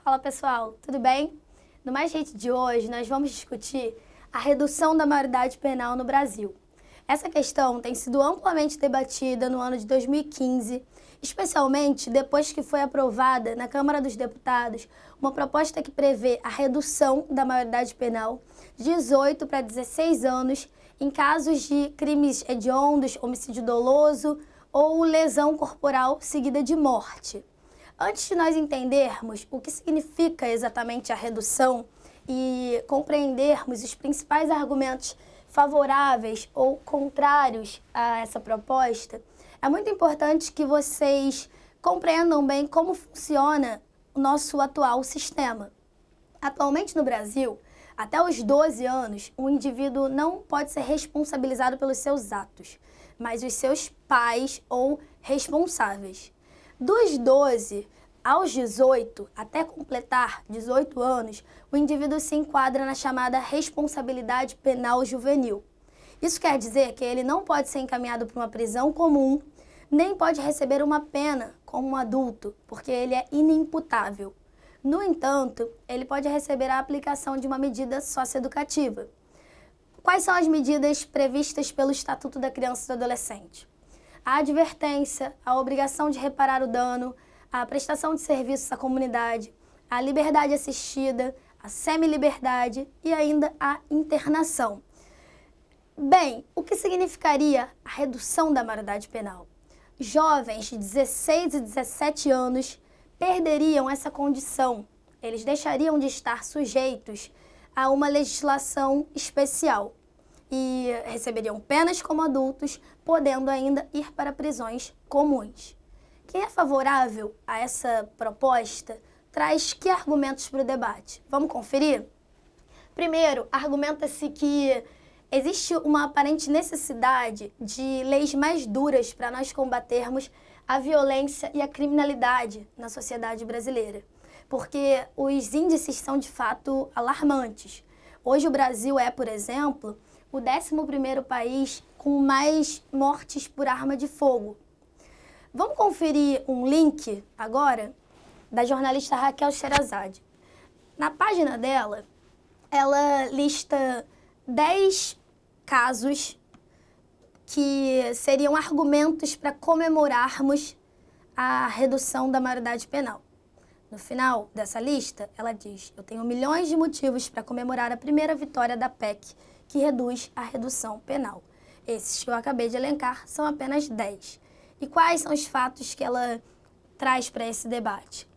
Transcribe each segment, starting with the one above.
Fala pessoal, tudo bem? No Mais Gente de hoje nós vamos discutir a redução da maioridade penal no Brasil. Essa questão tem sido amplamente debatida no ano de 2015, especialmente depois que foi aprovada na Câmara dos Deputados uma proposta que prevê a redução da maioridade penal de 18 para 16 anos em casos de crimes hediondos, homicídio doloso ou lesão corporal seguida de morte. Antes de nós entendermos o que significa exatamente a redução e compreendermos os principais argumentos favoráveis ou contrários a essa proposta, é muito importante que vocês compreendam bem como funciona o nosso atual sistema. Atualmente no Brasil, até os 12 anos, um indivíduo não pode ser responsabilizado pelos seus atos, mas os seus pais ou responsáveis. Dos 12 aos 18, até completar 18 anos, o indivíduo se enquadra na chamada responsabilidade penal juvenil. Isso quer dizer que ele não pode ser encaminhado para uma prisão comum, nem pode receber uma pena como um adulto, porque ele é inimputável. No entanto, ele pode receber a aplicação de uma medida socioeducativa. Quais são as medidas previstas pelo Estatuto da Criança e do Adolescente? A advertência, a obrigação de reparar o dano, a prestação de serviços à comunidade, a liberdade assistida, a semi-liberdade e ainda a internação. Bem, o que significaria a redução da maioridade penal? Jovens de 16 e 17 anos perderiam essa condição. Eles deixariam de estar sujeitos a uma legislação especial e receberiam penas como adultos, podendo ainda ir para prisões comuns. Quem é favorável a essa proposta traz que argumentos para o debate? Vamos conferir? Primeiro, argumenta-se que existe uma aparente necessidade de leis mais duras para nós combatermos a violência e a criminalidade na sociedade brasileira, porque os índices são de fato alarmantes. Hoje o Brasil é, por exemplo, o 11º país com mais mortes por arma de fogo. Vamos conferir um link agora da jornalista Raquel Sherazade. Na página dela, ela lista 10 casos que seriam argumentos para comemorarmos a redução da maioridade penal. No final dessa lista, ela diz: eu tenho milhões de motivos para comemorar a primeira vitória da PEC, que reduz a redução penal. Esses que eu acabei de elencar são apenas 10. E quais são os fatos que ela traz para esse debate?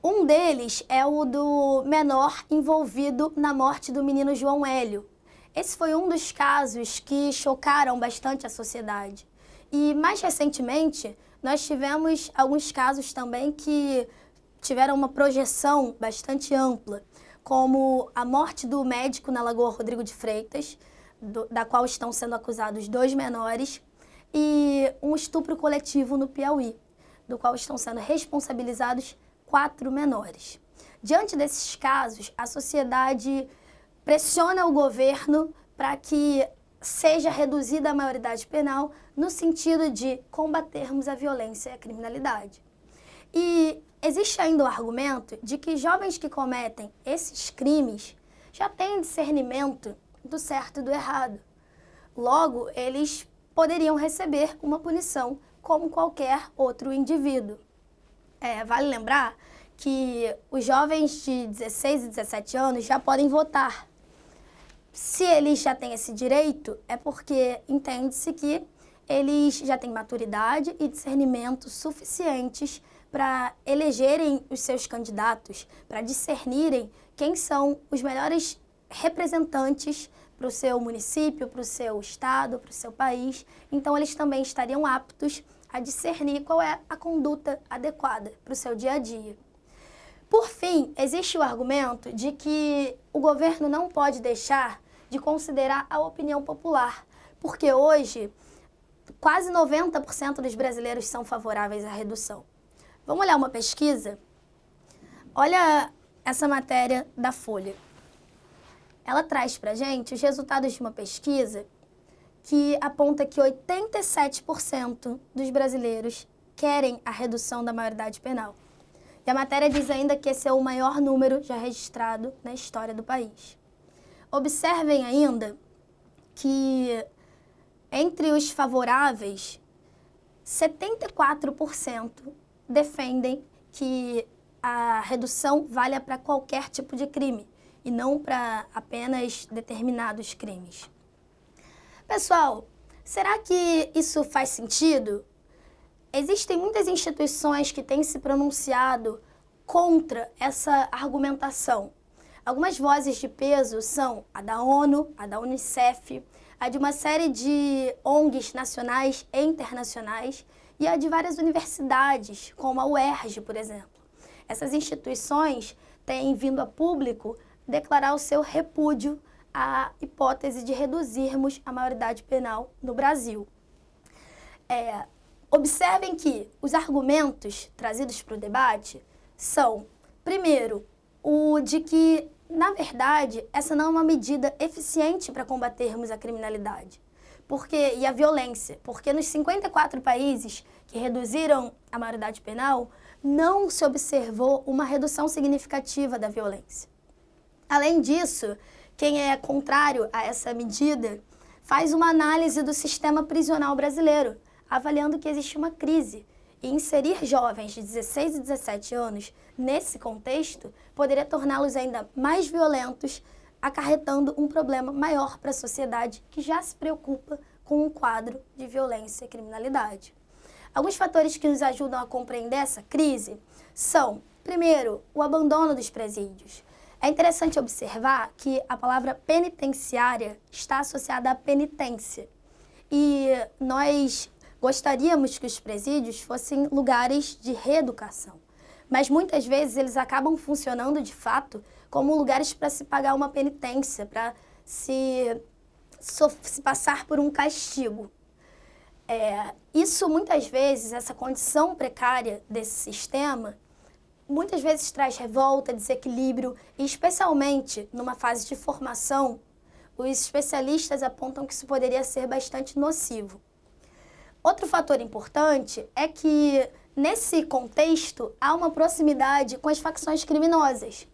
Um deles é o do menor envolvido na morte do menino João Hélio. Esse foi um dos casos que chocaram bastante a sociedade. E mais recentemente, nós tivemos alguns casos também que tiveram uma projeção bastante ampla, como a morte do médico na Lagoa Rodrigo de Freitas, da qual estão sendo acusados 2 menores, e um estupro coletivo no Piauí, do qual estão sendo responsabilizados 4 menores. Diante desses casos, a sociedade pressiona o governo para que seja reduzida a maioridade penal no sentido de combatermos a violência e a criminalidade. E existe ainda o argumento de que jovens que cometem esses crimes já têm discernimento do certo e do errado. Logo, eles poderiam receber uma punição como qualquer outro indivíduo. Vale lembrar que os jovens de 16 e 17 anos já podem votar. Se eles já têm esse direito, é porque entende-se que eles já têm maturidade e discernimento suficientes para elegerem os seus candidatos, para discernirem quem são os melhores representantes para o seu município, para o seu estado, para o seu país. Então, eles também estariam aptos a discernir qual é a conduta adequada para o seu dia a dia. Por fim, existe o argumento de que o governo não pode deixar de considerar a opinião popular, porque hoje quase 90% dos brasileiros são favoráveis à redução. Vamos olhar uma pesquisa? Olha essa matéria da Folha. Ela traz para a gente os resultados de uma pesquisa que aponta que 87% dos brasileiros querem a redução da maioridade penal. E a matéria diz ainda que esse é o maior número já registrado na história do país. Observem ainda que entre os favoráveis, 74% defendem que a redução valha para qualquer tipo de crime e não para apenas determinados crimes. Pessoal, será que isso faz sentido? Existem muitas instituições que têm se pronunciado contra essa argumentação. Algumas vozes de peso são a da ONU, a da Unicef, a de uma série de ONGs nacionais e internacionais e a de várias universidades, como a UERJ, por exemplo. Essas instituições têm vindo a público declarar o seu repúdio à hipótese de reduzirmos a maioridade penal no Brasil. Observem que os argumentos trazidos para o debate são, primeiro, o de que, na verdade, essa não é uma medida eficiente para combatermos a criminalidade e a violência, porque nos 54 países que reduziram a maioridade penal, não se observou uma redução significativa da violência. Além disso, quem é contrário a essa medida faz uma análise do sistema prisional brasileiro, avaliando que existe uma crise. E inserir jovens de 16 e 17 anos nesse contexto poderia torná-los ainda mais violentos, acarretando um problema maior para a sociedade que já se preocupa com um quadro de violência e criminalidade. Alguns fatores que nos ajudam a compreender essa crise são, primeiro, o abandono dos presídios. É interessante observar que a palavra penitenciária está associada à penitência. E nós gostaríamos que os presídios fossem lugares de reeducação, mas muitas vezes eles acabam funcionando de fato como lugares para se pagar uma penitência, para se passar por um castigo. Isso muitas vezes, essa condição precária desse sistema, muitas vezes traz revolta, desequilíbrio e especialmente numa fase de formação, os especialistas apontam que isso poderia ser bastante nocivo. Outro fator importante é que, nesse contexto, há uma proximidade com as facções criminosas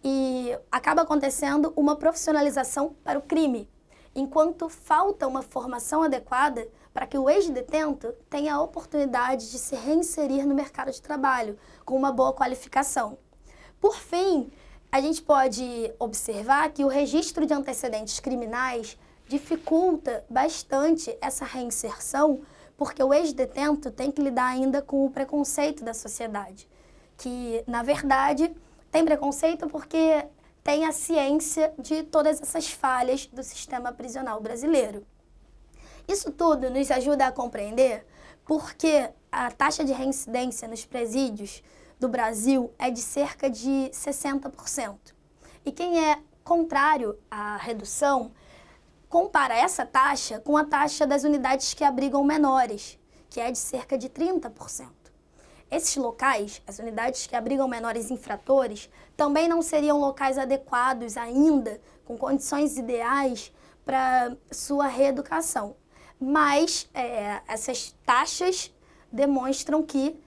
e acaba acontecendo uma profissionalização para o crime, enquanto falta uma formação adequada para que o ex-detento tenha a oportunidade de se reinserir no mercado de trabalho com uma boa qualificação. Por fim, a gente pode observar que o registro de antecedentes criminais dificulta bastante essa reinserção, porque o ex-detento tem que lidar ainda com o preconceito da sociedade, que, na verdade, tem preconceito porque tem a ciência de todas essas falhas do sistema prisional brasileiro. Isso tudo nos ajuda a compreender porque a taxa de reincidência nos presídios do Brasil é de cerca de 60%. E quem é contrário à redução compara essa taxa com a taxa das unidades que abrigam menores, que é de cerca de 30%. Esses locais, as unidades que abrigam menores infratores, também não seriam locais adequados ainda, com condições ideais para sua reeducação. Mas essas taxas demonstram que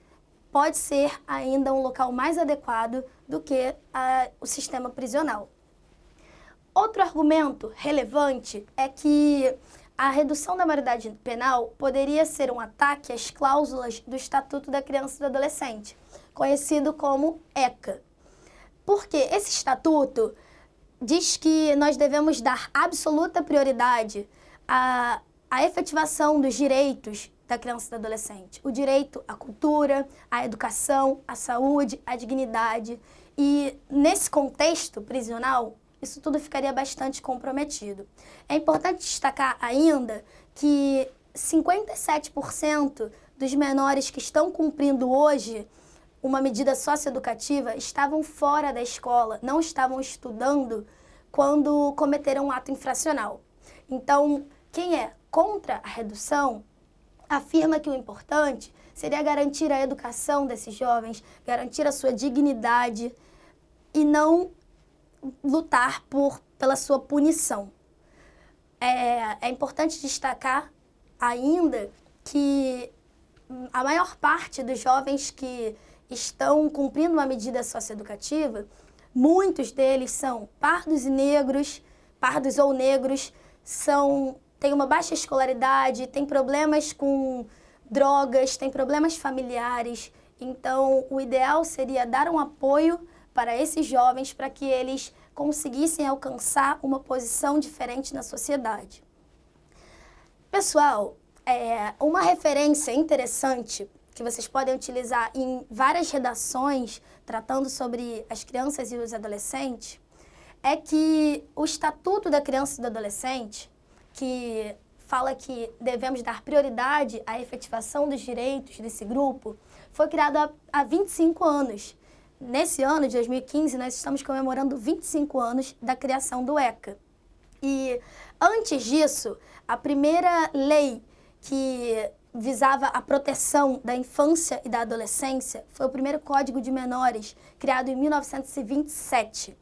pode ser ainda um local mais adequado do que o sistema prisional. Outro argumento relevante é que a redução da maioridade penal poderia ser um ataque às cláusulas do Estatuto da Criança e do Adolescente, conhecido como ECA. Porque esse estatuto diz que nós devemos dar absoluta prioridade à efetivação dos direitos da criança e do adolescente. O direito à cultura, à educação, à saúde, à dignidade. E nesse contexto prisional, isso tudo ficaria bastante comprometido. É importante destacar ainda que 57% dos menores que estão cumprindo hoje uma medida socioeducativa estavam fora da escola, não estavam estudando quando cometeram um ato infracional. Então, quem é contra a redução afirma que o importante seria garantir a educação desses jovens, garantir a sua dignidade e não lutar pela sua punição. É importante destacar ainda que a maior parte dos jovens que estão cumprindo uma medida socioeducativa, muitos deles são pardos e negros, pardos ou negros, têm uma baixa escolaridade, têm problemas com drogas, têm problemas familiares. Então, o ideal seria dar um apoio para esses jovens para que eles conseguissem alcançar uma posição diferente na sociedade. Pessoal, uma referência interessante que vocês podem utilizar em várias redações tratando sobre as crianças e os adolescentes é que o Estatuto da Criança e do Adolescente, que fala que devemos dar prioridade à efetivação dos direitos desse grupo, foi criado há 25 anos. Nesse ano de 2015, nós estamos comemorando 25 anos da criação do ECA. E antes disso, a primeira lei que visava a proteção da infância e da adolescência foi o primeiro Código de Menores, criado em 1927.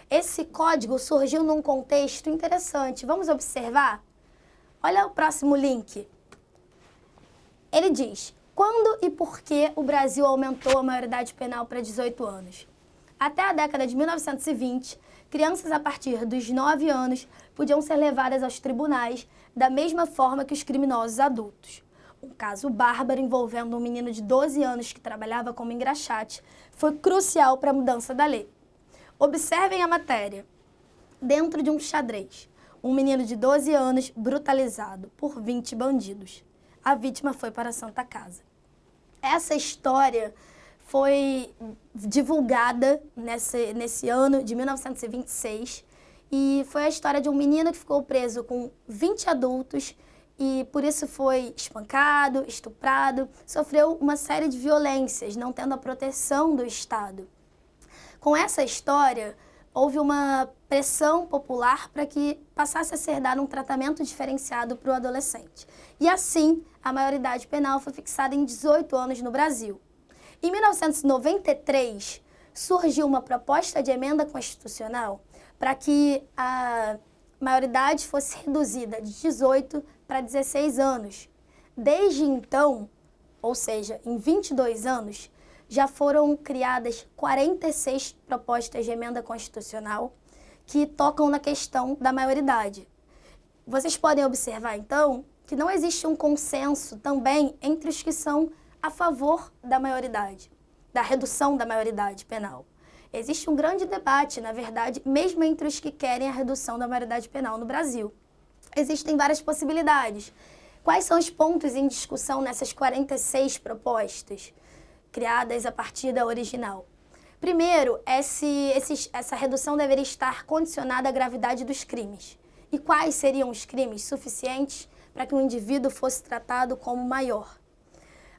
Esse código surgiu num contexto interessante. Vamos observar? Olha o próximo link. Ele diz: quando e por que o Brasil aumentou a maioridade penal para 18 anos? Até a década de 1920, crianças a partir dos 9 anos podiam ser levadas aos tribunais da mesma forma que os criminosos adultos. Um caso bárbaro envolvendo um menino de 12 anos que trabalhava como engraxate foi crucial para a mudança da lei. Observem a matéria. Dentro de um xadrez, um menino de 12 anos brutalizado por 20 bandidos. A vítima foi para a Santa Casa. Essa história foi divulgada nesse ano de 1926 e foi a história de um menino que ficou preso com 20 adultos e por isso foi espancado, estuprado, sofreu uma série de violências, não tendo a proteção do Estado. Com essa história, houve uma pressão popular para que passasse a ser dado um tratamento diferenciado para o adolescente. E assim, a maioridade penal foi fixada em 18 anos no Brasil. Em 1993, surgiu uma proposta de emenda constitucional para que a maioridade fosse reduzida de 18 para 16 anos. Desde então, ou seja, em 22 anos, já foram criadas 46 propostas de emenda constitucional que tocam na questão da maioridade. Vocês podem observar, então, que não existe um consenso também entre os que são a favor da maioridade, da redução da maioridade penal. Existe um grande debate, na verdade, mesmo entre os que querem a redução da maioridade penal no Brasil. Existem várias possibilidades. Quais são os pontos em discussão nessas 46 propostas criadas a partir da original? Primeiro, essa redução deveria estar condicionada à gravidade dos crimes. E quais seriam os crimes suficientes para que o indivíduo fosse tratado como maior?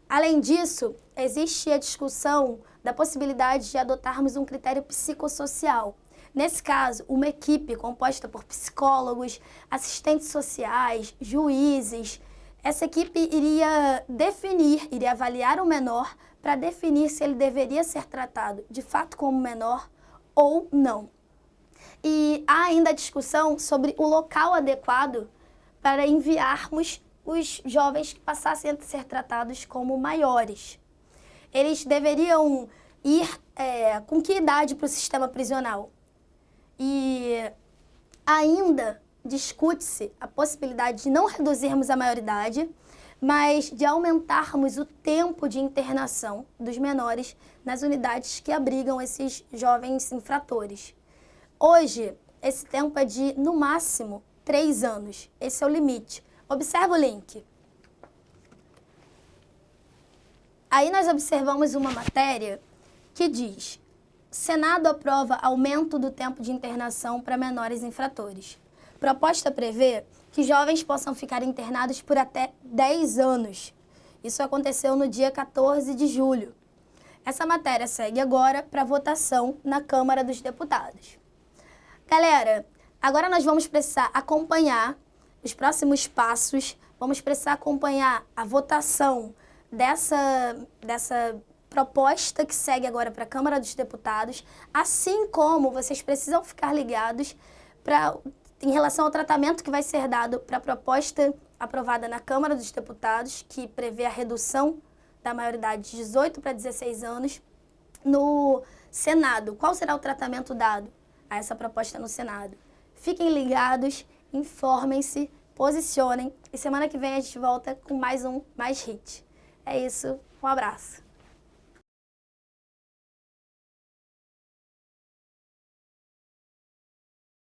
Além disso, existe a discussão da possibilidade de adotarmos um critério psicossocial. Nesse caso, uma equipe composta por psicólogos, assistentes sociais, juízes. Essa equipe iria avaliar o menor para definir se ele deveria ser tratado de fato como menor ou não. E há ainda a discussão sobre o local adequado para enviarmos os jovens que passassem a ser tratados como maiores. Eles deveriam ir com que idade para o sistema prisional? E ainda discute-se a possibilidade de não reduzirmos a maioridade, mas de aumentarmos o tempo de internação dos menores nas unidades que abrigam esses jovens infratores. Hoje, esse tempo é de, no máximo, 3 anos. Esse é o limite. Observa o link. Aí nós observamos uma matéria que diz: Senado aprova aumento do tempo de internação para menores infratores. Proposta prevê que jovens possam ficar internados por até 10 anos. Isso aconteceu no dia 14 de julho. Essa matéria segue agora para votação na Câmara dos Deputados. Galera, agora nós vamos precisar acompanhar os próximos passos, vamos precisar acompanhar a votação dessa proposta que segue agora para a Câmara dos Deputados, assim como vocês precisam ficar ligados em relação ao tratamento que vai ser dado para a proposta aprovada na Câmara dos Deputados, que prevê a redução da maioridade de 18 para 16 anos, no Senado. Qual será o tratamento dado a essa proposta no Senado? Fiquem ligados, informem-se, posicionem e semana que vem a gente volta com mais um Mais Hit. É isso, um abraço.